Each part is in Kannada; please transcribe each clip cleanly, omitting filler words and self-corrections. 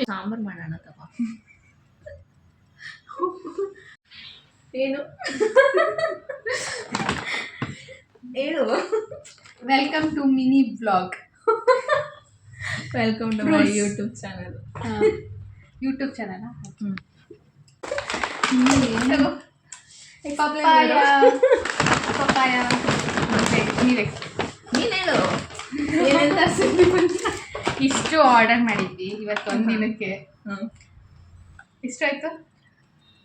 ಸಾಂಬಾರ್ ಮಾಡೋಣ ತಗೋ. ಏನು ಹೇಳು. Welcome to mini blog. Welcome to my YouTube channel. YouTube channel papaya ಮತ್ತೆ ನೀನು ಹೇಳು. ಇಷ್ಟು ಆರ್ಡರ್ ಮಾಡಿದ್ವಿ ಇವತ್ತು ಒಂದು ದಿನಕ್ಕೆ. ಎಷ್ಟಾಯ್ತು?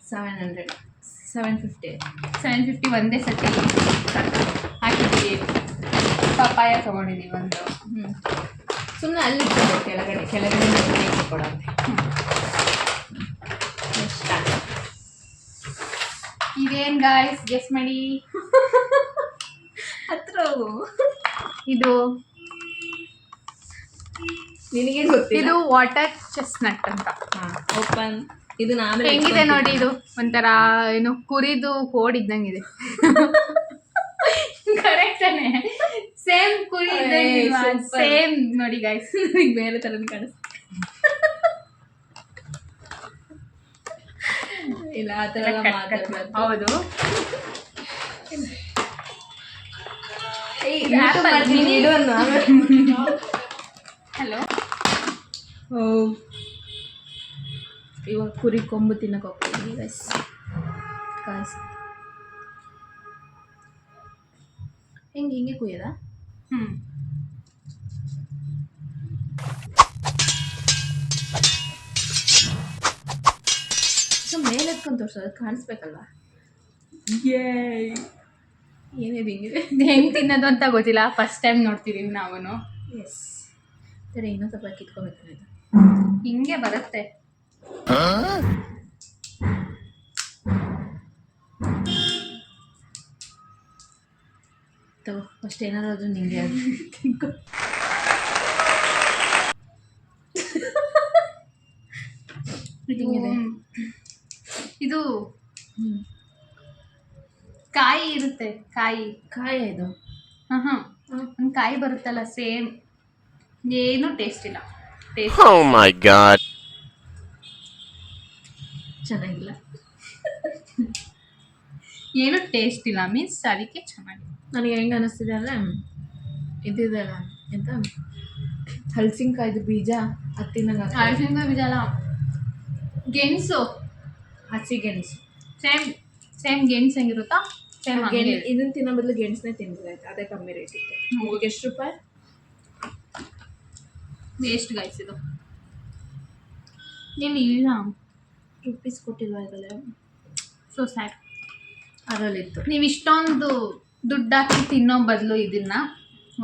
750 ಒಂದೇ ಸತಿ ಹಾಕಿದ್ವಿ. ಪಪ್ಪಾಯ ತೊಗೊಂಡಿದ್ದೀವಿ ಒಂದು. ಸುಮ್ಮನೆ ಅಲ್ಲಿ ಕೆಳಗಡೆ ಕೊಡೋದು. ಇದೇನ್ ಗಾಯ್ಸ್ ಗೆಸ್ ಮಾಡಿ. ಹತ್ರ ಇದು ನಿನಗೆ ಗೊತ್ತಿಲ್ಲ. ಇದು ವಾಟರ್ ಚೆಸ್ನಟ್ ಅಂತ. ಓಪನ್. ಇದು ನಾನು ಹೆಂಗಿದೆ ನೋಡಿ. ಇದು ಒಂಥರ ಏನು ಕುರಿದು ಹೋಡಿದ್ದಂಗಿದೆ. ಕರೆಕ್ಟ್ ತಾನೆ? ಸೇಮ್ ಕುರಿ ಸೇಮ್ ನೋಡಿ ಗಾಯ್ಸ್. ಬೇರೆ ತರದ್ ಕಾಣಿಸ್ತು. ಇಲ್ಲ ಆ ತರ ಹೌದು. ಹಲೋ. ಇವಾಗ ಕುರಿ ಕೊಂಬು ತಿನ್ನಕ್ಕೆ ಹೋಗ್ತಿದ್ವಿ ಗೈಸ್. ಹಿಂಗೆ ಕುಯ್ಯದ? ಮೇಲೆ ಎತ್ಕೊಂಡು ತೋರ್ಸೋದು ಕಾಣಿಸ್ಬೇಕಲ್ವಾ? ಏನೇದು ಹಿಂಗಿದೆ. ಹೆಂಗೆ ತಿನ್ನೋದು ಅಂತ ಗೊತ್ತಿಲ್ಲ. ಫಸ್ಟ್ ಟೈಮ್ ನೋಡ್ತಿದೀವಿ ನಾವು. ಎಸ್ ಸರಿ, ಇನ್ನೊಂದು ಸ್ವಲ್ಪ ಕಿತ್ಕೋಬೇಕು. ಇದು ಹಿಂಗೆ ಬರುತ್ತೆ. ತಗೋ ಫಸ್ಟ್ ಏನಾದ್ರು ಅದು ನಿಂಗೆ ಇದು ಕಾಯಿ ಇರುತ್ತೆ. ಕಾಯಿ ಇದು ಒಂದು ಕಾಯಿ ಬರುತ್ತಲ್ಲ, ಸೇಮ್. ಏನು ಟೇಸ್ಟ್ ಇಲ್ಲ. ಚೆನ್ನಾಗಿಲ್ಲ. ಏನು ಟೇಸ್ಟ್ ಇಲ್ಲ ಮೀನ್ಸ್ ಅದಕ್ಕೆ ಚೆನ್ನಾಗಿದೆ. ನನಗೆ ಹೆಂಗೆ ಅನ್ನಿಸ್ತಿದೆ ಅಂದರೆ ಇದಿದೆಲ್ಲ ಎಂತ ಹಲಸಿನಕಾಯ್ದು ಬೀಜ ಹತ್ತಿನಾಗ. ಹಲಸಿನಕಾಯಿ ಬೀಜ ಅಲ್ಲ, ಗೆಣಸು. ಹಸಿ ಗೆಣಸು. ಸೇಮ್ ಗೆಣಸು ಹೆಂಗಿರುತ್ತಾ ಸೇಮ್. ಇದನ್ನು ತಿನ್ನೋ ಬದಲು ಗೆಣಸನ್ನೇ ತಿಂದ್ರೆ ಅದೇ ಕಮ್ಮಿ ರೇಟ್ ಇತ್ತು. ಈಗ ಎಷ್ಟು ರೂಪಾಯಿ? ವೇಸ್ಟ್ ಗೈಸ್ ಇದು. ನೀವು ಇಲ್ಲ ರುಪೀಸ್ ಕೊಟ್ಟಿಲ್ವಾ ಇದರಲ್ಲಿ? So sad. ಅದರಲ್ಲಿತ್ತು. ನೀವು ಇಷ್ಟೊಂದು ದುಡ್ಡು ಹಾಕಿ ತಿನ್ನೋ ಬದಲು ಇದನ್ನ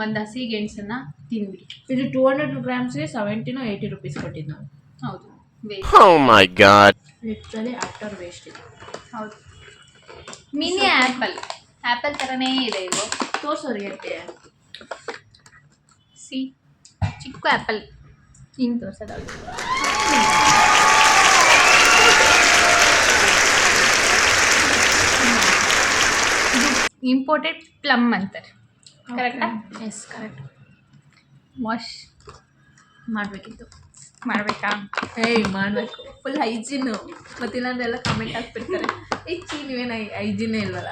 ಒಂದು ಹಸಿ ಗೆಣಸನ್ನ ತಿನ್ಬಿಡಿ. ಇದು 200 ಗ್ರಾಮ್ಸ್ಗೆ 70 or 80 ರೂಪೀಸ್ ಕೊಟ್ಟಿದ್ದು ನಾವು. ಹೌದು, ಲಿಟ್ರಲಿ ಆಫ್ಟರ್ ವೇಸ್ಟ್ ಇದೆ. ಹೌದು. ಮಿನಿ ಆ್ಯಪಲ್ ಥರನೇ ಇದೆ ಇದು. ತೋರ್ಸೋರಿ ಅಟ್ಟೆ. ಚಿಕ್ಕ ಆ್ಯಪಲ್ ಹಿಂಗೆ ತೋರ್ಸೋದಾಗುತ್ತೆ. ಇಂಪೋರ್ಟೆಡ್ ಪ್ಲಮ್ ಅಂತಾರೆ. ಕರೆಕ್ಟಾ? Yes correct. ವಾಶ್ ಮಾಡಬೇಕಿತ್ತು. ಮಾಡಬೇಕಾ? ಮಾಡಬೇಕು. Full hygiene. ಮತ್ತಿಲ್ಲ ಅಂದೆಲ್ಲ ಕಾಮೆಂಟ್ ಹಾಕ್ಬಿಡ್ತಾರೆ, ನೀವೇನು ಹೈಜೀನೇ ಇಲ್ವಲ್ಲ.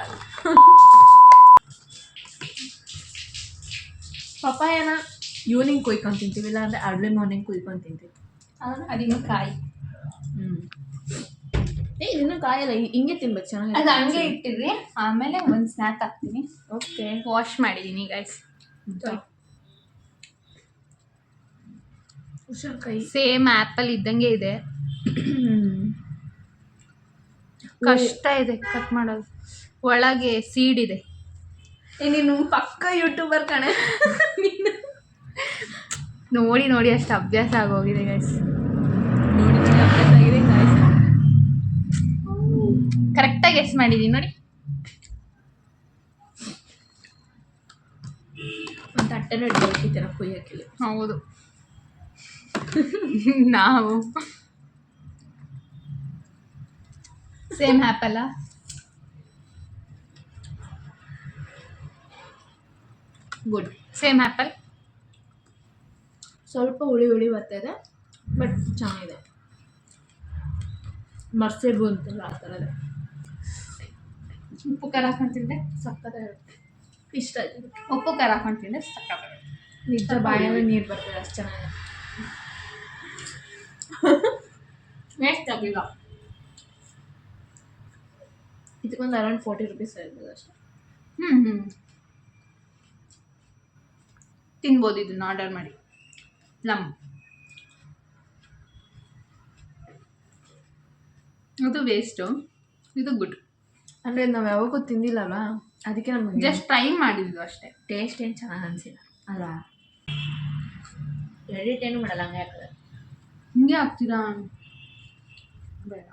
ಪಪ್ಪಾಯನ ಈವ್ನಿಂಗ್ ಕುಯ್ಕೊಂಡು ತಿಂತೀವಿ, ಇಲ್ಲ ಅಂದರೆ ಅರ್ಲಿ ಮಾರ್ನಿಂಗ್ ಕುಯ್ಕೊಂಡು ತಿಂತೀವಿ. ಅದಿನ್ನೂ ಕಾಯಿ. ಇನ್ನೂ ಕಾಯಲ್ಲ, ಹಿಂಗೆ ತಿನ್ಬೇಕು. ಚೆನ್ನಾಗಿ ಅದು ಹಂಗೆ ಇಟ್ಟಿದ್ರಿ. ಆಮೇಲೆ ಒಂದು ಸ್ನ್ಯಾಕ್ ಹಾಕ್ತೀನಿ. ಓಕೆ. ವಾಶ್ ಮಾಡಿದ್ದೀನಿ ಗೈಸ್. ಹುಷಾರ್ಕಾಯಿ. ಸೇಮ್ ಆ್ಯಪಲ್ ಇದ್ದಂಗೆ ಇದೆ. ಕಷ್ಟ ಇದೆ ಕಟ್ ಮಾಡೋದು. ಒಳಗೆ ಸೀಡ್ ಇದೆ. ನೀನು ಪಕ್ಕ ಯೂಟ್ಯೂಬರ್ ಕಣೆ. ನೋಡಿ ಅಷ್ಟು ಅಭ್ಯಾಸ ಆಗೋಗಿದೆ ಗೈಸ್. ಅಭ್ಯಾಸ ಆಗಿದೆ ಗೈಸ್. ಕರೆಕ್ಟಾಗಿ ಗೆಸ್ ಮಾಡಿದ್ದೀನಿ ನೋಡಿ. ಒಂದು ತಟ್ಟೆನೂ ಇಟ್ಕೊಳ್ತಿದ್ದೀರ ಕುಯ್ಯಕ್ಕಿಲ್ಲ. ಹೌದು. ನಾವು ಸೇಮ್ ಆ್ಯಪಲ್ಲ. ಗುಡ್. Same apple. ಸ್ವಲ್ಪ ಹುಳಿ ಹುಳಿ ಬರ್ತಾಯಿದೆ, ಬಟ್ ಚೆನ್ನಾಗಿದೆ. ಮರ್ಸೇಬು ಅಂತಲ್ಲ ಆ ಥರದೇ. ಉಪ್ಪು ಖಾರ ಹಾಕೊಂಡು ತಿಂದೆ ಸಕ್ಕತ್ತಾಗಿರುತ್ತೆ, ಇಷ್ಟ ಆಯ್ತು. ಉಪ್ಪು ಖಾರ ಹಾಕೊಂಡು ತಿಂದೆ ಸಕ್ಕತ್ತಾಗಿದೆ. ನಿಜ ಬಾಯಲ್ಲಿ ನೀರು ಬರ್ತದೆ, ಅಷ್ಟು ಚೆನ್ನಾಗಿದೆ. ವೇಸ್ಟ್ ಆಗಿಲ್ಲ. ಇದಕ್ಕೊಂದು ಅರೌಂಡ್ 40 rupees ಇರ್ತದೆ ಅಷ್ಟೇ. ತಿನ್ಬೋದು ಇದನ್ನ ಆರ್ಡರ್ ಮಾಡಿ. ಪ್ಲಮ್ ಅದು ವೇಸ್ಟು, ಇದು ಗುಡ್. ಅಂದರೆ ನಾವು ಯಾವಾಗೂ ತಿಂದಿಲ್ಲಲ್ಲ, ಅದಕ್ಕೆ ನಮಗೆ ಜಸ್ಟ್ ಟ್ರೈ ಮಾಡಿದ್ವಿ ಅಷ್ಟೇ. ಟೇಸ್ಟ್ ಏನು ಚೆನ್ನಾಗಿ ಅನಿಸಿಲ್ಲ ಅಲ್ಲ. ಎಡಿಟ್ ಏನು ಮಾಡಲ್ಲ, ಹಂಗೆ ಹಾಕಿದೆ. ಹಿಂಗೆ ಹಾಕ್ತೀರಾ? ಬೇಡ,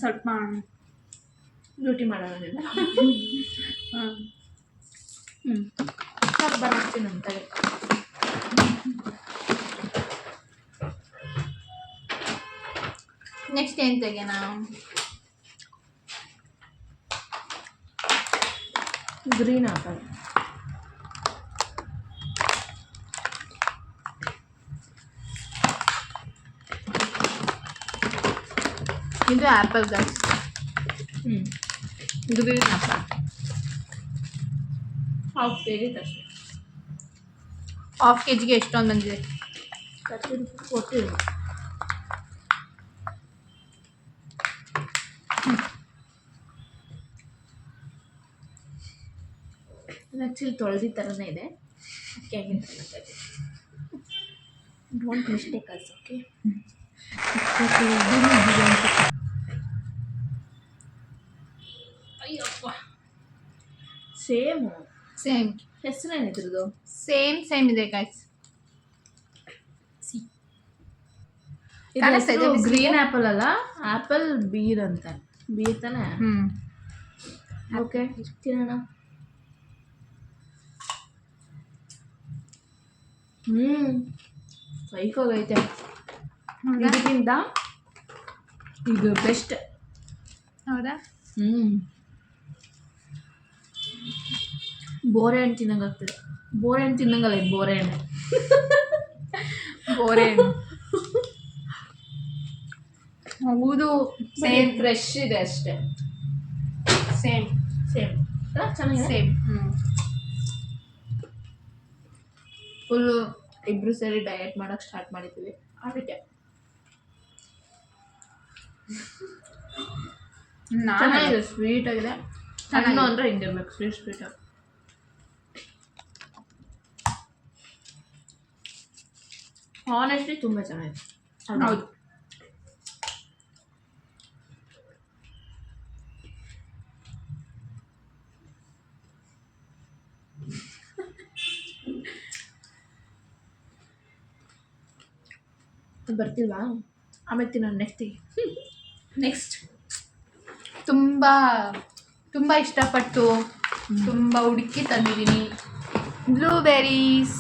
ಸ್ವಲ್ಪ ಡ್ಯೂಟಿ ಮಾಡೋದಿಲ್ಲ. ಹಾಂ ಸ್ವಲ್ಪ ಬರ್ತೀನಿ ಅಂತಾರೆ. ನೆಕ್ಸ್ಟ್ ಏನು ತೆಗೆಯೋಣ? Green apple. ಇದು apple guys. Green apple half kg ಅಷ್ಟೇ. ಹಾಫ್ kgಗೆ ಎಷ್ಟೊಂದು ಬಂದಿದೆ? 30 rupees ಕೊಟ್ಟಿಲ್ಲ. ಆ್ಯಕ್ಚುಲಿ ತೊಳೆದಿ ಥರನೇ ಇದೆ. Don't mistake ಅಲ್ಸ್, okay? Ayyappa, same. Same ಹೆಸರೇನಿದ್ರದ್ದು? Same ಇದೆ ಗೈಸ್. ಗ್ರೀನ್ ಆ್ಯಪಲ್ ಅಲ್ಲ, ಆ್ಯಪಲ್ ಬೀರ್ ಅಂತ. ಬೀರ್ ತಾನೆ? ಓಕೆ, ತಿನ್ನೋಣ. ಸೈಕೋಗೈತೆ. ಇದಕ್ಕಿಂತ ಇದು ಬೆಸ್ಟ್. ಹೌದಾ? ಬೋರೆ ಹಣ್ಣು ತಿನ್ನಂಗೆ ಆಗ್ತದೆ. ಬೋರೆ ಹಣ್ಣು ತಿನ್ನಂಗಲ್ಲ, ಇದು ಬೋರೆ ಹಣ್ಣು. ಬೋರೆ ಹಣ್ಣು ಹೌದು. ಸೇಮ್ ಫ್ರೆಶ್ ಇದೆ ಅಷ್ಟೇ. ಸೇಮ್ ಚೆನ್ನಾಗಿದೆ. ಸೇಮ್. ಫುಲ್ಲು ಇಬ್ಬರು ಸೇರಿ ಡಯಟ್ ಮಾಡೋಕ್ಕೆ ಸ್ಟಾರ್ಟ್ ಮಾಡಿದ್ದೀವಿ. ಅದಕ್ಕೆ ಚೆನ್ನಾಗಿದೆ, ಸ್ವೀಟ್ ಆಗಿದೆ. ಹಣ್ಣು ಅಂದರೆ ಹಿಂಗಿರ್ಬೇಕು, ಸ್ವೀಟ್ ಆಗಿ. ಆನೆಸ್ಟ್ಲಿ ತುಂಬ ಚೆನ್ನಾಗಿದೆ. ಹೌದು. ಬರ್ತಿಲ್ವಾ? ಆಮೇಲೆ ತಿನ್ನೋಣ ನೆಕ್ಸ್ಟ್. ತುಂಬ ಇಷ್ಟಪಟ್ಟು ತುಂಬ ಹುಡುಕಿ ತಂದಿದ್ದೀನಿ ಬ್ಲೂಬೆರೀಸ್.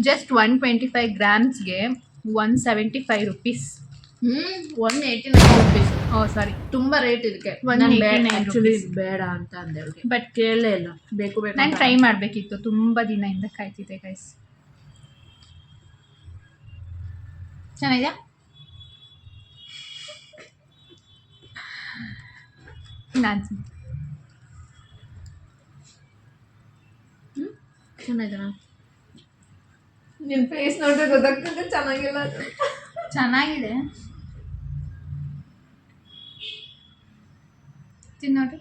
Just 125 ಗ್ರಾಮ್ಸ್ಗೆ 175 rupees. 189 rupees. ಸಾರಿ, ತುಂಬ ರೇಟ್ ಇದಕ್ಕೆ. 189 ಆ್ಯಕ್ಚುಲಿ ಬೇಡ ಅಂತ ಅಂದೆ ಅವ್ರಿಗೆ, ಬಟ್ ಕೇಳಲೇ ಇಲ್ಲ. ಬೇಕು ನಾನು ಟ್ರೈ ಮಾಡಬೇಕಿತ್ತು, ತುಂಬ ದಿನದಿಂದ ಕಾಯ್ತಿದ್ದೆ ಗೈಸ್. ಚೆನ್ನಾಗಿದೆಯಾ? ನಾನು ಚೆನ್ನಾಗಿದೆನಾ? ನಿನ್ನ ಫೇಸ್ ನೋಡಿದ್ರೆ ಗೊತ್ತಾಗ್ತದೆ ಚೆನ್ನಾಗಿಲ್ಲ. ಚೆನ್ನಾಗಿದೆ, ತಿನ್ನೋದು.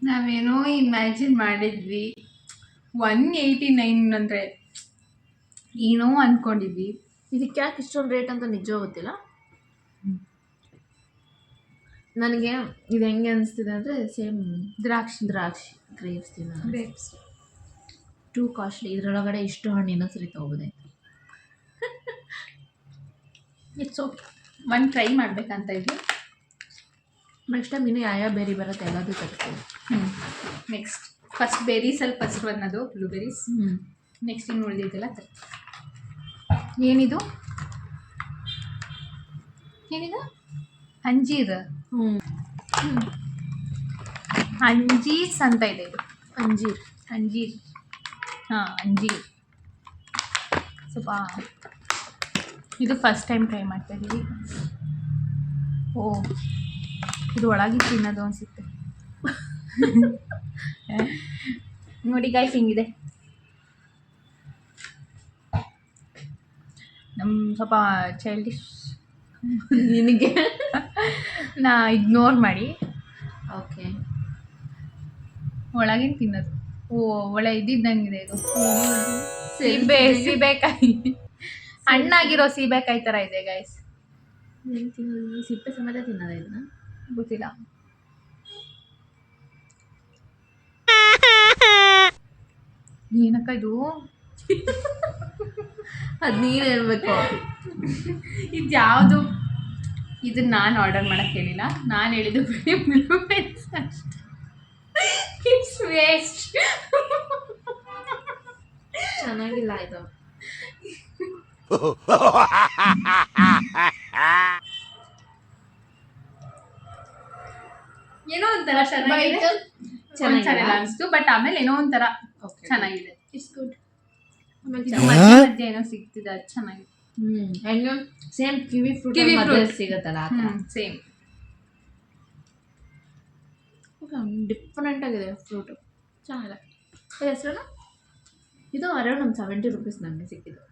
ನಾವೇನೋ ಇಮ್ಯಾಜಿನ್ ಮಾಡಿದ್ವಿ 189 ಅಂದರೆ ಏನೋ ಅಂದ್ಕೊಂಡಿದ್ವಿ. ಇದಕ್ಕೆ ಯಾಕೆ ಇಷ್ಟೊಂದು ರೇಟ್ ಅಂತ ನಿಜ ಗೊತ್ತಿಲ್ಲ ನನಗೆ. ಇದು ಹೆಂಗೆ ಅನಿಸ್ತಿದೆ ಅಂದರೆ ಸೇಮ್ ದ್ರಾಕ್ಷಿ ಗ್ರೇಪ್ಸ್ ಗ್ರೇಪ್ಸ್ ಟೂ ಕಾಸ್ಟ್ಲಿ. ಇದರೊಳಗಡೆ ಇಷ್ಟು ಹಣ್ಣು ಇನ್ನೊಂದು ಸರಿ ತೊಗೋಬೋದಾಯ್ತು. ಇಟ್ಸ್ ಓಕೆ, ಒಂದು ಟ್ರೈ ಮಾಡಬೇಕಂತ ಇದ್ವಿ. ನೆಕ್ಸ್ಟ್ ಟೈಮ್ ಇನ್ನೂ ಯಾವ ಬೇರೆ ಬರುತ್ತೆ ಎಲ್ಲದೂ ತರಿಸ್ತೀವಿ. ನೆಕ್ಸ್ಟ್ ಫಸ್ಟ್ ಬೆರೀಸಲ್ಲಿ ಫಸ್ಟ್ ಅನ್ನೋದು ಬ್ಲೂಬೆರೀಸ್. ನೆಕ್ಸ್ಟ್ ಇನ್ನು ಉಳಿದಿದ್ದೆಲ್ಲ ಏನಿದು? ಏನಿದು ಅಂಜೀರ್ ಹ್ಞೂ ಅಂಜೀಸ್ ಅಂತ ಇದೆ ಇದು ಅಂಜೀರ್. ಅಂಜೀರ್ ಹಾಂ ಅಂಜೀರ್ ಸ್ವಲ್ಪ ಇದು ಫಸ್ಟ್ ಟೈಮ್ ಟ್ರೈ ಮಾಡ್ತಾ ಇದ್ದೀವಿ. ಓ ಇದು ಒಳಗೆ ತಿನ್ನೋದು ಅನಿಸುತ್ತೆ. ನೋಡಿ ಗಾಯ್ಸ್ ಹಿಂಗಿದೆ. ನಮ್ಮ ಸ್ವಲ್ಪ ಚೈಲ್ಡಿಶ್ ನಿನಗೆ ನಾ ಇಗ್ನೋರ್ ಮಾಡಿ. ಓಕೆ. ಒಳಗಿನ ತಿನ್ನೋದು. ಓ ಒಳ್ಳೆ ಇದ್ದಿದ್ದಂಗಿದೆ ಇದು. ಸೀಬೆಕಾಯಿ ಹಣ್ಣಾಗಿರೋ ಸೀಬೆಕಾಯಿ ಥರ ಇದೆ ಗೈಸ್. ತಿನ್ನೋದು ಸಿಪ್ಪೆ ಸಮೇತ ತಿನ್ನೋದ ಇದನ್ನ? ಗೊತ್ತಿಲ್ಲ. ಏನಕ್ಕ ಇದು? ಅದು ನೀನು ಹೇಳ್ಬೇಕು. ಇದು ಯಾವುದು? ಇದು ನಾನು ಆರ್ಡರ್ ಮಾಡಕ್ಕೆ ಹೇಳಿಲ್ಲ, ನಾನು ಹೇಳಿದ್ದು ಬರೀ ಬ್ಲೂ ಪೆನ್ಸ್ ಅಷ್ಟೇ. It's waste. ಚೆನ್ನಾಗಿಲ್ಲ ಇದು. ಏನೋ ಒಂಥರ ಚೆನ್ನಾಗಿದೆ, ಚೆನ್ನಾಗಿಲ್ಲ ಅನಿಸ್ತು. ಬಟ್ ಆಮೇಲೆ ಏನೋ ಒಂಥರ ಚೆನ್ನಾಗಿದೆ. It's good. ಆಮೇಲೆ ಮಧ್ಯ ಏನೋ ಸಿಗ್ತಿದೆ, ಅದು ಚೆನ್ನಾಗಿದೆ. ಹೆಂಗೆ ಸೇಮ್ ಕಿವಿ ಫ್ರೂಟ್ ಸಿಗುತ್ತಲ್ಲ ಆ ಥರ ಸೇಮ್. ಡಿಫ್ರೆಂಟ್ ಆಗಿದೆ ಫ್ರೂಟು, ಚೆನ್ನಾಗಿದೆ. ಇದು ಹೆಸರು ಇದು ಅರೌಂಡ್ ಒಂದು 70 ರೂಪೀಸ್ ನನಗೆ ಸಿಕ್ಕಿದ್ದು.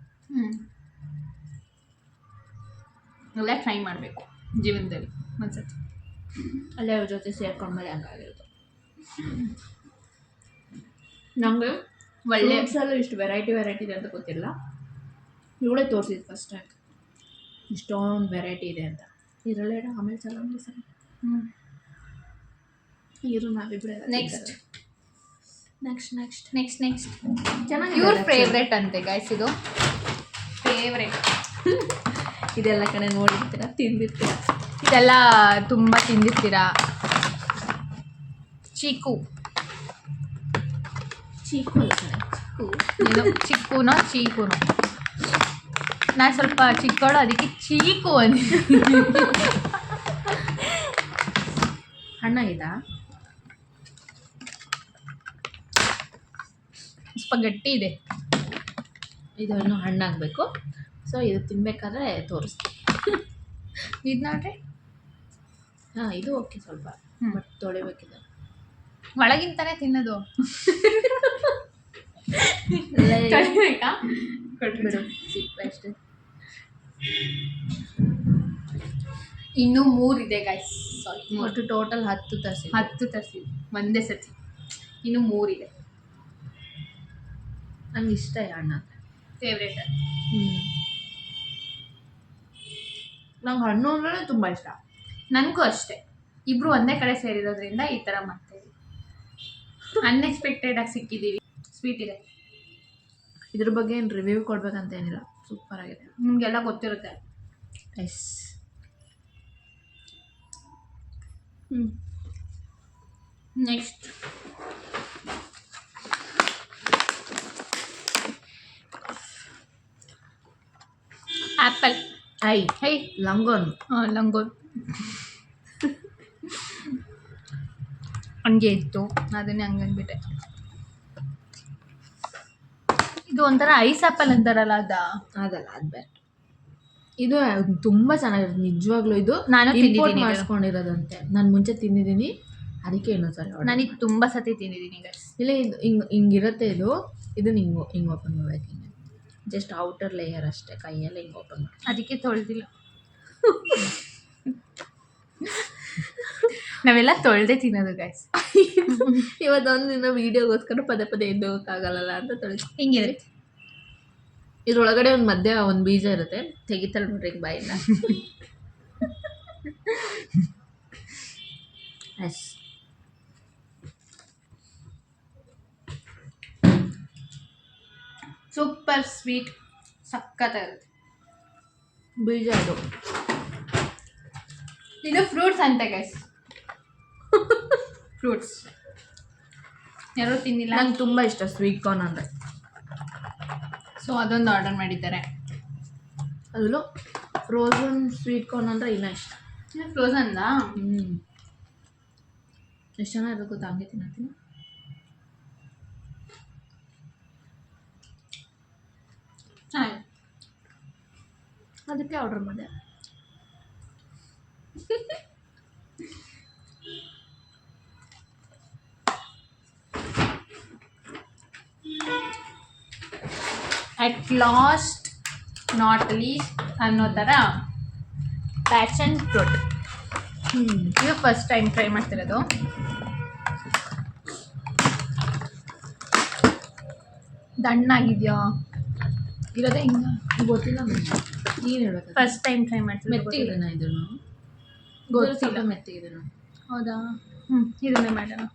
ಎಲ್ಲ ಟ್ರೈ ಮಾಡಬೇಕು ಜೀವನದಲ್ಲಿ ಒಂದ್ಸತಿ. ಅಲ್ಲೇ ಅವ್ರ ಜೊತೆ ಸೇರ್ಕೊಂಡ್ಮೇಲೆ ಹಂಗಾಗಿರೋದು. ನನಗೆ ಒಳ್ಳೆ ಫ್ರೂಟ್ಸಲ್ಲೂ ಇಷ್ಟು ವೆರೈಟಿ ಇದೆ ಅಂತ ಗೊತ್ತಿಲ್ಲ. ಇವಳೇ ತೋರಿಸಿದ್ದು ಫಸ್ಟ್ ಟೈಮ್ ಇಷ್ಟೊಂದು ವೆರೈಟಿ ಇದೆ ಅಂತ. ಇದರಲ್ಲೇ ಆಮೇಲೆ ಸಲ ಇರು ನಾವಿಬ್ಬರೇ. ನೆಕ್ಸ್ಟ್ ಚೆನ್ನಾಗಿ ಇವ್ರ ಫೇವ್ರೆಟ್ ಅಂತೆ ಗೈಸ್. ಇದು ಫೇವ್ರೆಟ್. ಇದೆಲ್ಲ ಕಡೆ ನೋಡಿರ್ತೀರ, ತಿಂದಿರ್ತೀರ, ಇದೆಲ್ಲ ತುಂಬ ತಿಂದಿರ್ತೀರಾ. ಚೀಕು ಏನೋ ಚಿಕ್ಕುನೋ ಚೀಕುನೋ. ನಾನು ಸ್ವಲ್ಪ ಚಿಕ್ಕವಳು, ಅದಕ್ಕೆ ಚೀಕು ಅಂತ. ಹಣ್ಣಾಗಿದಾ? ಸ್ವಲ್ಪ ಗಟ್ಟಿ ಇದೆ. ಇದು ಇನ್ನೂ ಹಣ್ಣಾಗಬೇಕು. ಸೊ ಇದು ತಿನ್ಬೇಕಾದ್ರೆ ತೋರಿಸ್ತೀನಿ. ಇದು ನೋಡ್ರಿ. ಹಾಂ ಇದು ಓಕೆ, ಸ್ವಲ್ಪ ಬಟ್ ತೊಳಿಬೇಕಿದೆ. ಒಳಗಿಂತಾನೆ ತಿನ್ನೋದು. ಬೇಕಾ ಬಿಡು, ಸಿಪ್ಪೆ ಅಷ್ಟೇ. ಇನ್ನೂ 3 ಇದೆ ಗೈಸ್. ಸಾರಿ, ಒಟ್ಟು ಟೋಟಲ್ 10 ತರಿಸಿ ಒಂದೇ ಸತಿ. ಇನ್ನೂ 3 ಇದೆ. ನಂಗೆ ಇಷ್ಟ ಹಣ್ಣು, ಫೇವ್ರೇಟ್. ನಂಗೆ ಹಣ್ಣು ಅಂದ್ರೆ ತುಂಬ ಇಷ್ಟ. ನನಗೂ ಅಷ್ಟೇ. ಇಬ್ರು ಒಂದೇ ಕಡೆ ಸೇರಿರೋದ್ರಿಂದ ಈ ಥರ ಮಾಡ್ತಾಯಿದ್ದೀವಿ. ಅನ್ಎಕ್ಸ್ಪೆಕ್ಟೆಡಾಗಿ ಸಿಕ್ಕಿದ್ದೀವಿ. ಸ್ವೀಟ್ ಇದೆ. ಇದ್ರ ಬಗ್ಗೆ ಏನು ರಿವ್ಯೂ ಕೊಡ್ಬೇಕಂತ ಏನಿಲ್ಲ, ಸೂಪರ್ ಆಗಿದೆ. ನಿಮಗೆಲ್ಲ ಗೊತ್ತಿರುತ್ತೆ. ಎಸ್. Next apple. ಹೈ ಲಂಗೋನ್. ಲಂಗೋನ್ ಹಂಗೆ ಇತ್ತು, ಅದನ್ನೇ ಹಂಗಂದ್ಬಿಟ್ಟೆ. ಇದು ಒಂಥರ ಐಸ್ ಆ್ಯಪಲ್ ಅಂತಾರಲ್ಲ, ಅದಲ್ಲ, ಅದು ಬೇರೆ. ಇದು ತುಂಬ ಚೆನ್ನಾಗಿರುತ್ತೆ ನಿಜವಾಗ್ಲೂ. ಇದು ನಾನು ಇಂಪೋರ್ಟ್ ಮಾಡಿಸ್ಕೊಂಡಿರೋದಂತೆ. ನಾನು ಮುಂಚೆ ತಿಂದಿದ್ದೀನಿ, ಅದಕ್ಕೆ ಇನ್ನೊಂದ್ಸರಿ ನಾನೀಗ ತುಂಬ ಸತಿ ತಿಂದಿದ್ದೀನಿ ಗೈಸ್. ಇಲ್ಲ, ಇದು ಹಿಂಗಿರುತ್ತೆ. ಇದನ್ನ ಹಿಂಗೆ ಓಪನ್ ಮಾಡ್ಬೇಕು. ಹಿಂಗೆ ಜಸ್ಟ್ ಔಟರ್ ಲೇಯರ್ ಅಷ್ಟೇ, ಕೈಯಲ್ಲಿ ಹಿಂಗೆ ಓಪನ್ ಮಾಡಿ. ಅದಕ್ಕೆ ತೊಳೆದಿಲ್ಲ. ನಾವೆಲ್ಲ ತೊಳೆದೇ ತಿನ್ನೋದು ಗೈಸ್. ಇವತ್ತೊಂದು ದಿನ ವೀಡಿಯೋಗೋಸ್ಕರ ಪದೇ ಎದ್ದೋಗೋಕ್ಕಾಗಲ್ಲ ಅಂತ ತೊಳೆದು ಹಿಂಗಿದೆ. ಇದ್ರೊಳಗಡೆ ಮಧ್ಯ ಒಂದು ಬೀಜ ಇರುತ್ತೆ, ತೆಗಿತಾರೆ ನೋಡ್ರಿ ಬಾಯಿಂದ. ಎಸ್. ಸೂಪರ್ ಸ್ವೀಟ್, ಸಕ್ಕತ್ತಾಗಿರುತ್ತೆ. ಬೀಜ ಇದು ಫ್ರೂಟ್ಸ್ ಅಂತೆ ಗೈಸ್. ಫ್ರೂಟ್ಸ್ ಯಾರೂ ತಿನ್ನಿಲ್ಲ. ನಂಗೆ ತುಂಬ ಇಷ್ಟ ಸ್ವೀಟ್ ಕಾರ್ನ್ ಅಂದರೆ. ಸೊ ಅದೊಂದು ಆರ್ಡರ್ ಮಾಡಿದ್ದಾರೆ. ಅದರಲ್ಲೂ ಫ್ರೋಝನ್ ಸ್ವೀಟ್ ಕಾರ್ನ್ ಅಂದರೆ ಇನ್ನೂ ಇಷ್ಟ. ಫ್ರೋಸನ್ದಾ? ಎಷ್ಟು ಚೆನ್ನಾಗಿರೋದು ಗೊತ್ತಾ, ಹಂಗೆ ತಿನ್ನತ್ತೀನಿ. ಚೆನ್ನಾಗಿದೆ. ಅದಕ್ಕೆ ಆರ್ಡರ್ ಮಾಡಿದೆ. ಅಟ್ ಲಾಸ್ಟ್ ನಾಟ್ ಲೀಸ್ಟ್ ಅನ್ನೋ ಥರ ಪ್ಯಾಷನ್ ಫ್ರೂಟ್. ಇದು ಫಸ್ಟ್ ಟೈಮ್ ಟ್ರೈ ಮಾಡ್ತಿರೋದು. ದಣ್ಣಾಗಿದೆಯಾ ಇರೋದೇ ಹಿಂಗೆ ಗೊತ್ತಿಲ್ಲ ನನಗೆ, ನೀನು ಹೇಳ್ಬೇಕು. ಫಸ್ಟ್ ಟೈಮ್ ಟ್ರೈ ಮಾಡ್ತಿರೋದು. ಮೆತ್ತಿಗೆನಾ ಇದನ್ನು? ಗೊತ್ತಿಲ್ಲ. ಸ್ವಲ್ಪ ಮೆತ್ತಿಗೆನಾ? ಹೌದಾ? ಇದನ್ನೇ ಮಾಡೋಣ.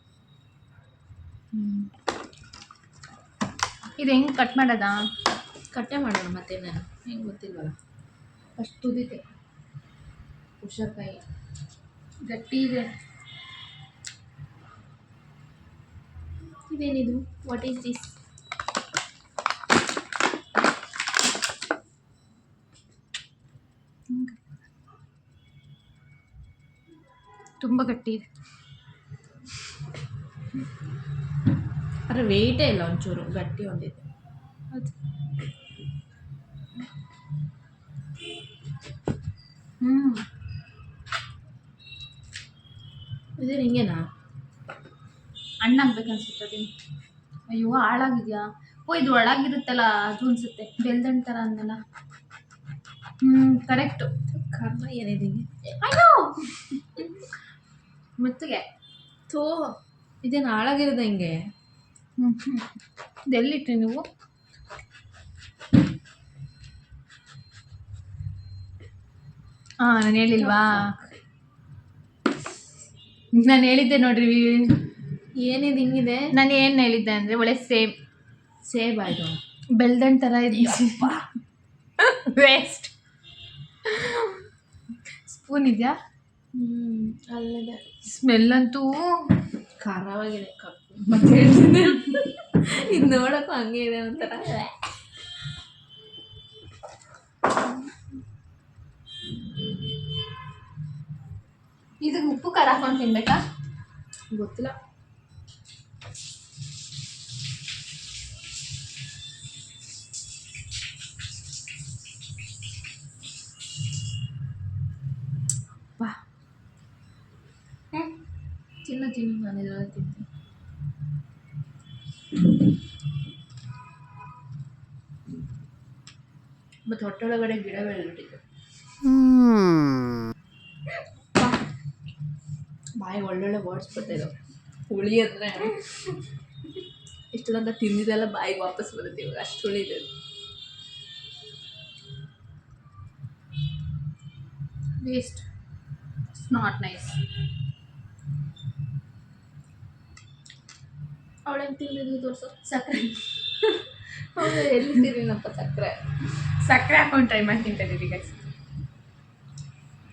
ಇದು ಹೆಂಗೆ ಕಟ್ ಮಾಡೋದಾ? ಕಟ್ಟೆ ಮಾಡೋಣ ಮತ್ತೇನೇನು, ಹೆಂಗೆ ಗೊತ್ತಿಲ್ವಲ್ಲ. ಫಸ್ಟ್ ತುದಿತೆ ಹುಷಾರ್ಕಾಯಿ ಗಟ್ಟಿ ಇದೆ. ಇದೇನಿದು? What is this? ತುಂಬ ಗಟ್ಟಿ ಇದೆ. ಆದರೆ ವೆಯ್ಟೇ ಇಲ್ಲ, ಒಂಚೂರು ಗಟ್ಟಿ ಒಂದಿದೆ. ಹೌದು. ಇದೇ ಹಿಂಗೇನಾ? ಹಣ್ಣಾಗ್ಬೇಕನ್ಸುತ್ತೆ ಅದು. ಅಯ್ಯೋ ಹಾಳಾಗಿದೆಯಾ? ಇದು ಒಳಗಿರುತ್ತಲ್ಲ ಅದು ಅನ್ಸುತ್ತೆ. ಬೆಲ್ದಣ್ಣ ಥರ ಅಂದಲ್ಲ. ಕರೆಕ್ಟು. ಕರ್ಮ ಏನಿದೆ ಹಿಂಗೆ? ಅಯ್ಯೋ ಮೆತ್ತಗೆ. ಥೋ, ಇದೇನು ಹಾಳಾಗಿರೋದು ಹಿಂಗೆ? ಇದೆಲ್ಲಿಟ್ರಿ ನೀವು? ನಾನು ಹೇಳಿಲ್ವಾ? ನಾನು ಹೇಳಿದ್ದೆ ನೋಡ್ರಿ. ಏನಿದು ಹಿಂಗಿದೆ? ನಾನು ಏನು ಹೇಳಿದ್ದೆ ಅಂದರೆ ಒಳ್ಳೆ ಸೇಬ್ ಆಯಿತು. ಬೆಲ್ದಣ್ಣ ಥರ ಇದೆಯಾ? ವೇಸ್ಟ್. ಸ್ಪೂನ್ ಇದೆಯಾ? ಅಲ್ಲದೆ ಸ್ಮೆಲ್ ಅಂತೂ ಖಾರವಾಗಿದೆ. ಮತ್ತೆ ಹೇಳ್ತೀನಿ, ಇದು ನೋಡೋಕ್ಕೂ ಹಂಗೆ ಇದೆ ಒಂಥರ. ಇದಕ್ಕೆ ಉಪ್ಪು ಖಾರ ಹಾಕೊಂಡು ತಿನ್ಬೇಕಾ? ಗೊತ್ತಿಲ್ಲ. ವಾ, ತಿನ್ನು ನಾನು ಇದೆಲ್ಲ ತಿಂತೀನಿ. ಮತ್ತು ಹೊಟ್ಟೆ ಒಳಗಡೆ ಗಿಡ ಬೆಳೆದ್ಬಿಟ್ಟಿದೆ. ಬಾಯಿ ಒಳ್ಳೊಳ್ಳೆ ವರ್ಡ್ಸ್ ಬರ್ತಾಯಿದ್ದಾವೆ. ಹುಳಿ ಅಂದರೆ ಇಷ್ಟು ತನಕ ತಿಂದಿದ್ದೆಲ್ಲ ಬಾಯಿಗೆ ವಾಪಸ್ ಬರುತ್ತೆ ಇವಾಗ, ಅಷ್ಟು ಹುಳಿ ಇದೆ. ವೇಸ್ಟ್. It's not nice. ಅವಳೇನು ತಿಂದಿದ್ದು ತೋರಿಸು. ಸಕ್ಕರೆ. ಹೌದು, ಎಲ್ಲಿ ತಿನ್ನಿನಪ್ಪ ಸಕ್ಕರೆ? ಸಕ್ಕರೆ ಹಾಕೊಂಡು ಟ್ರೈ ಮಾಡಿ ತಿಂತಿದ್ದೀವಿ ಗೈಸ್.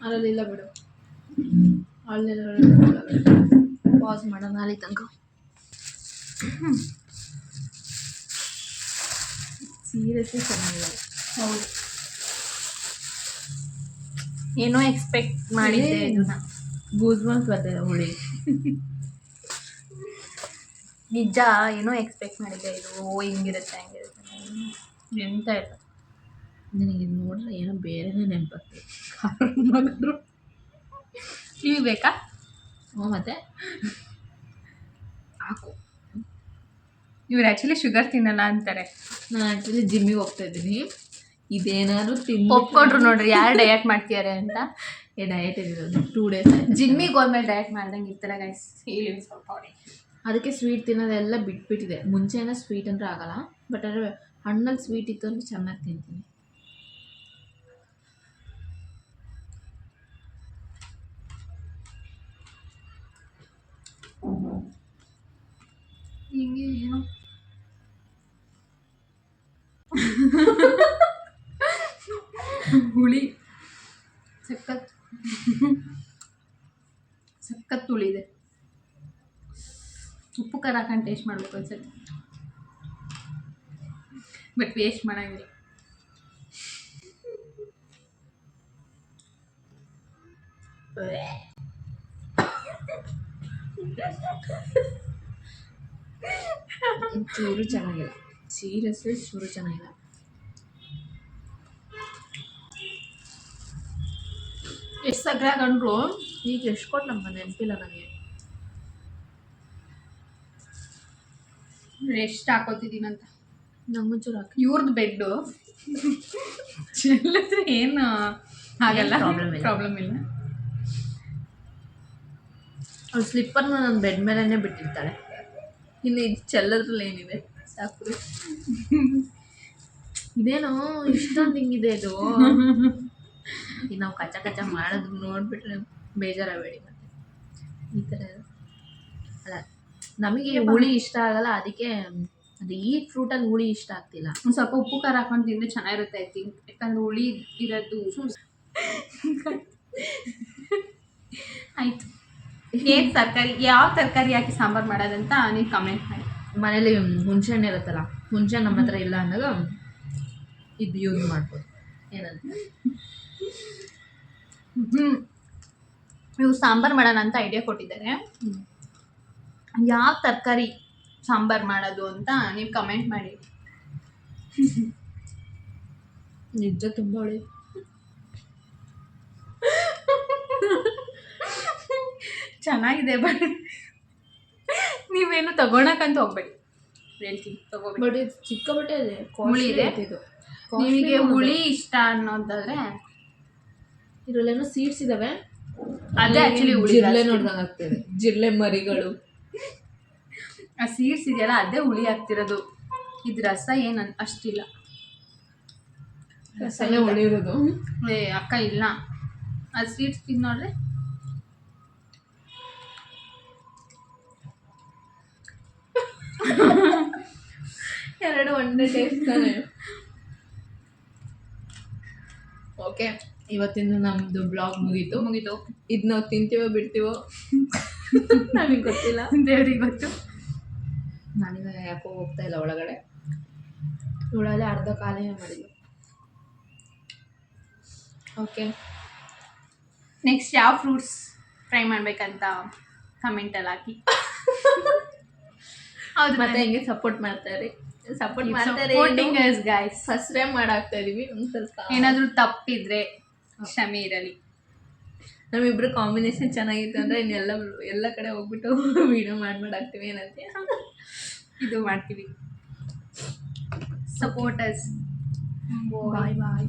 ಅದ್ರಲ್ಲಿಲ್ಲ ಬಿಡು, ಅಲ್ಲೆಲ್ಲ ಪಾಸ್ ಮಾಡೋಣ ಅಲ್ಲಿ ತನಕ. ಸೀರಿಯಸ್ಲಿ ಚೆನ್ನಾಗಿಲ್ಲ. ಹೌದು, ಏನೋ ಎಕ್ಸ್ಪೆಕ್ಟ್ ಮಾಡಿದ್ದೆ ಇದನ್ನ. ಗೂಸ್ ಬಂಪ್ಸ್ ಬರ್ತಿದೆ ಹುಳಿ. ನಿಜ ಏನೋ ಎಕ್ಸ್ಪೆಕ್ಟ್ ಮಾಡಿದ್ದೆ. ಇದು ಹಿಂಗಿರುತ್ತೆ ಹಂಗಿರುತ್ತೆ ಎಂತ ಇಲ್ಲ. ನನಗೆ ಇದು ನೋಡಿದ್ರೆ ಏನೋ ಬೇರೆನೇ ನೆನಪಾಗ್ತದೆ. ಮಗರು ಕಿವಿ ಬೇಕಾ? ಹ್ಞೂ, ಮತ್ತೆ ಹಾಕು. ಇವ್ರು ಆ್ಯಕ್ಚುಲಿ ಶುಗರ್ ತಿನ್ನಲ್ಲ ಅಂತಾರೆ. ನಾನು ಆ್ಯಕ್ಚುಲಿ ಜಿಮ್ಮಿಗೆ ಹೋಗ್ತಾ ಇದ್ದೀನಿ. ಇದೇನಾದ್ರು ಒಪ್ಕೊಂಡ್ರು ನೋಡ್ರಿ ಯಾರು ಡಯಟ್ ಮಾಡ್ತಿದ್ದಾರೆ ಅಂತ. ಡಯಟ್ ಇರೋದು 2 days ಆಯ್ತು. ಜಿಮ್ಮಿಗೆ ಹೋದ್ಮೇಲೆ ಡಯಟ್ ಮಾಡ್ದಂಗೆ ಇರ್ತಾರೆ ಗೈಸ್. ಹೇಳಿ ಸ್ವಲ್ಪ ಅವ್ರಿಗೆ. ಅದಕ್ಕೆ ಸ್ವೀಟ್ ತಿನ್ನೋದೆಲ್ಲ ಬಿಟ್ಬಿಟ್ಟಿದೆ. ಮುಂಚೆನೇ ಸ್ವೀಟ್ ಅಂದರೆ ಆಗಲ್ಲ, ಬಟ್ ಆದರೆ ಹಣ್ಣಲ್ಲಿ ಸ್ವೀಟ್ ಇತ್ತು ಅಂದರೆ ಚೆನ್ನಾಗಿ ತಿಂತೀನಿ. ಹಿಂಗೆ ಏನೋ ಹುಳಿ ಸಖತ್ ಹುಳಿ ಇದೆ. ಉಪ್ಪು ಖಾರ ಹಾಕೊಂಡು ಟೇಸ್ಟ್ ಮಾಡಬೇಕು ಅನ್ಸುತ್ತೆ, ಬಟ್ ವೇಸ್ಟ್ ಮಾಡೋಂಗಿಲ್ಲ. ಚೂರು ಚೆನ್ನಾಗಿಲ್ಲ, ಸೀರಿಯಸ್ಲಿ ಚೂರು ಚೆನ್ನಾಗಿಲ್ಲ. ಎಷ್ಟು ಸಗ್ರೆ ಕಂಡ್ರು ಈಗ ಎಷ್ಟು ಕೊಟ್ಟು ನಮ್ಗೆ ನೆನಪಿಲ್ಲ ನನಗೆ. ಎಷ್ಟು ಹಾಕೋತಿದ್ದೀನಂತ ನಂಗೊಂಚೂರು ಹಾಕಿ. ಇವ್ರದ್ದು ಬೆಡ್ಡು ಚೆಲ್ಲಿದ್ರೆ ಏನು ಆಗಲ್ಲ, ಪ್ರಾಬ್ಲಮ್ ಇಲ್ಲ. ಅವ್ಳು ಸ್ಲಿಪ್ಪರ್ನ ನನ್ನ ಬೆಡ್ ಮೇಲೇ ಬಿಟ್ಟಿರ್ತಾಳೆ. ಇನ್ನು ಇದು ಚೆಲ್ಲೋದ್ರಲ್ಲಿ ಏನಿದೆ ಸಾಕು. ಇದೇನೋ ಇಷ್ಟೊಂದು ಹಿಂಗಿದೆ ಇದು. ಈಗ ನಾವು ಕಚ್ಚ ಕಚ್ಚ ಮಾಡೋದು ನೋಡ್ಬಿಟ್ರೆ ಬೇಜಾರಾಗಬೇಡಿ. ಮತ್ತೆ ಈ ಥರ ಅಲ್ಲ, ನಮಗೆ ಹುಳಿ ಇಷ್ಟ ಆಗಲ್ಲ, ಅದಕ್ಕೆ ಅದು ಈ ಫ್ರೂಟಲ್ಲಿ ಹುಳಿ ಇಷ್ಟ ಆಗ್ತಿಲ್ಲ. ಒಂದು ಸ್ವಲ್ಪ ಉಪ್ಪು ಖಾರ ಹಾಕೊಂಡು ತಿಂದರೆ ಚೆನ್ನಾಗಿರುತ್ತೆ ಐ ಥಿಂಕ್. ಯಾಕಂದ್ರೆ ಹುಳಿ ಇರೋದು ಆಯಿತು. ಹೇಗೆ ತರಕಾರಿ, ಯಾವ ತರಕಾರಿ ಹಾಕಿ ಸಾಂಬಾರು ಮಾಡೋದಂತ ನೀವು ಕಮೆಂಟ್ ಮಾಡಿ. ಮನೇಲಿ ಹುಣಸೆಹಣ್ಣು ಇರುತ್ತಲ್ಲ, ಹುಣಸೆಹಣ್ಣು ನಮ್ಮ ಹತ್ರ ಇಲ್ಲ ಅಂದಾಗ ಇದು ಯೂಸ್ ಮಾಡ್ಬೋದು. ಏನಂತ ಇವು ಸಾಂಬಾರು ಮಾಡೋಣ ಅಂತ ಐಡಿಯಾ ಕೊಟ್ಟಿದ್ದಾರೆ. ಯಾವ ತರಕಾರಿ ಸಾಂಬಾರು ಮಾಡೋದು ಅಂತ ನೀವು ಕಮೆಂಟ್ ಮಾಡಿ. ನಿಜ ತುಂಬ ಒಳ್ಳೆ ಚೆನ್ನಾಗಿದೆ. ಬಟ್ ನೀವೇನು ತಗೊಳಕ್ಕಂತ ಹೋಗ್ಬೇಡಿ, ಹೇಳ್ತೀನಿ ತಗೋಬೇಡಿ. ಬಟ್ ಇದು ಚಿಕ್ಕ ಬಟ್ಟೆ ಇದೆ, ಹುಳಿ ಇದೆ. ಇದು ನಿಮಗೆ ಹುಳಿ ಇಷ್ಟ ಅನ್ನೋದಾದ್ರೆ ಇದರಲ್ಲೇನೋ ಸೀಡ್ಸ್ ಇದಾವೆ. ಅದೇ ಆಕ್ಚುಲಿ ಹುಳಿ ಜಿರ್ಲೆ ನೋಡ್ದಂಗೆ ಆಗ್ತದೆ, ಜಿರ್ಲೆ ಮರಿಗಳು. ಆ ಸೀಡ್ಸ್ ಇದೆಯಲ್ಲ ಅದೇ ಹುಳಿ ಆಗ್ತಿರೋದು. ಇದು ರಸ ಏನು ಅಷ್ಟಿಲ್ಲ, ರಸನೇ ಹುಳಿ ಇರೋದು. ಅಕ್ಕ ಇಲ್ಲ, ಆ ಸೀಡ್ಸ್ ತಿಂದು ನೋಡ್ರೆ ಎರಡು ಒಂದೇ ಟೇಸ್ಟ್ ತಾನೆ. ಓಕೆ, ಇವತ್ತಿಂದ ನಮ್ಮದು ಬ್ಲಾಗ್ ಮುಗೀತು. ಇದು ನಾವು ತಿಂತೀವೋ ಬಿಡ್ತೀವೋ ನಮಗೆ ಗೊತ್ತಿಲ್ಲ, ದೇವ್ರಿಗೆ ಗೊತ್ತು. ನಾನೀಗ ಯಾಕೋ ಹೋಗ್ತಾ ಇಲ್ಲ ಒಳಗಡೆ. ಒಳಗಡೆ ಅರ್ಧ ಕಾಲೇ ಮಾಡಿದ್ವಿ. ಓಕೆ, ನೆಕ್ಸ್ಟ್ ಯಾವ ಫ್ರೂಟ್ಸ್ ಟ್ರೈ ಮಾಡ್ಬೇಕಂತ ಕಮೆಂಟಲ್ಲಿ ಹಾಕಿ. ಹೌದು, ಮತ್ತೆ ಹಿಂಗೆ ಸಪೋರ್ಟ್ ಮಾಡ್ತಾರೆ, ಸಪೋರ್ಟ್ ಮಾಡ್ತಾರೆ. ಗೈಸ್ ಫಸ್ಟ್ ಟೈಮ್ ಮಾಡಾಕ್ತಾ ಇದೀವಿ. ಒಂದು ಸ್ವಲ್ಪ ಏನಾದರೂ ತಪ್ಪಿದ್ರೆ ಕ್ಷಮೆ ಇರಲಿ. ನಮ್ಮಿಬ್ರು ಕಾಂಬಿನೇಷನ್ ಚೆನ್ನಾಗಿತ್ತು ಅಂದರೆ ಎಲ್ಲ ಕಡೆ ಹೋಗ್ಬಿಟ್ಟು ವಿಡಿಯೋ ಮಾಡ್ಬಿಡಾಕ್ತೀವಿ. ಏನಂತೆ ಇದು ಮಾಡ್ತೀವಿ. ಸಪೋರ್ಟರ್ಸ್. ಬಾಯ್ ಬಾಯ್.